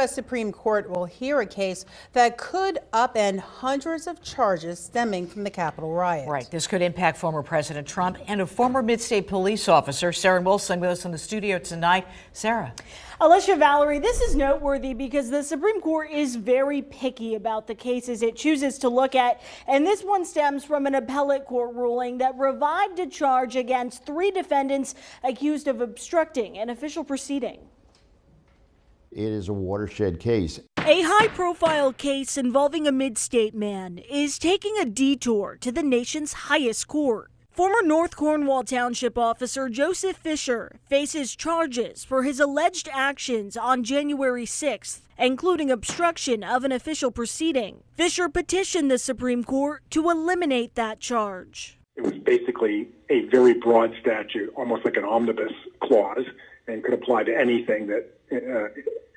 U.S. Supreme Court will hear a case that could upend hundreds of charges stemming from the Capitol riot. Right. This could impact former President Trump and a former Mid-State police officer. Sarah Wilson with us in the studio tonight. Sarah. Alicia, Valerie, this is noteworthy because the Supreme Court is very picky about the cases it chooses to look at. And this one stems from an appellate court ruling that revived a charge against 3 defendants accused of obstructing an official proceeding. It is a watershed case. A high-profile case involving a mid-state man is taking a detour to the nation's highest court. Former North Cornwall Township officer Joseph Fisher faces charges for his alleged actions on January 6th, including obstruction of an official proceeding. Fisher petitioned the Supreme Court to eliminate that charge. It was basically a very broad statute, almost like an omnibus clause, and could apply to anything that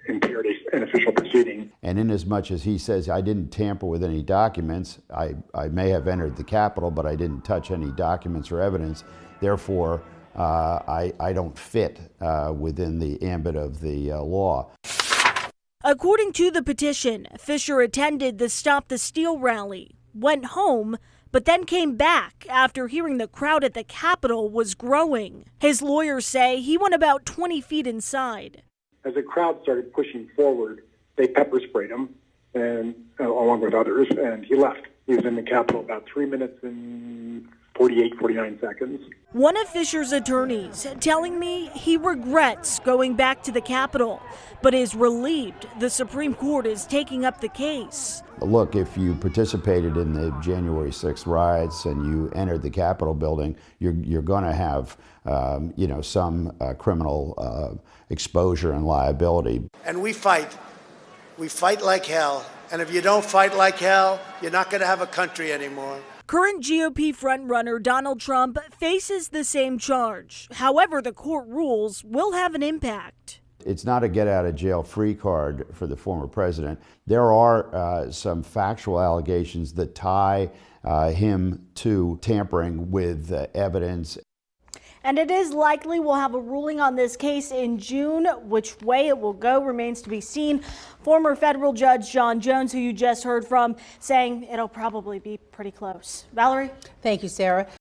impaired an official proceeding. And inasmuch as he says, I didn't tamper with any documents, I may have entered the Capitol, but I didn't touch any documents or evidence. Therefore, I don't fit within the ambit of the law. According to the petition, Fisher attended the Stop the Steal rally, went home, but then came back after hearing the crowd at the Capitol was growing. His lawyers say he went about 20 feet inside. As the crowd started pushing forward, they pepper sprayed him, and along with others, and he left. He was in the Capitol about 3 minutes and 49 seconds. One of Fisher's attorneys telling me he regrets going back to the Capitol, but is relieved the Supreme Court is taking up the case. Look, if you participated in the January 6th riots and you entered the Capitol building, you're going to have, some criminal exposure and liability. And we fight like hell. And if you don't fight like hell, you're not going to have a country anymore. Current GOP frontrunner Donald Trump faces the same charge. However, the court rules will have an impact. It's not a get-out-of-jail-free card for the former president. There are some factual allegations that tie him to tampering with evidence. And it is likely we'll have a ruling on this case in June. Which way it will go remains to be seen. Former federal judge John Jones, who you just heard from, saying it'll probably be pretty close. Valerie? Thank you, Sarah.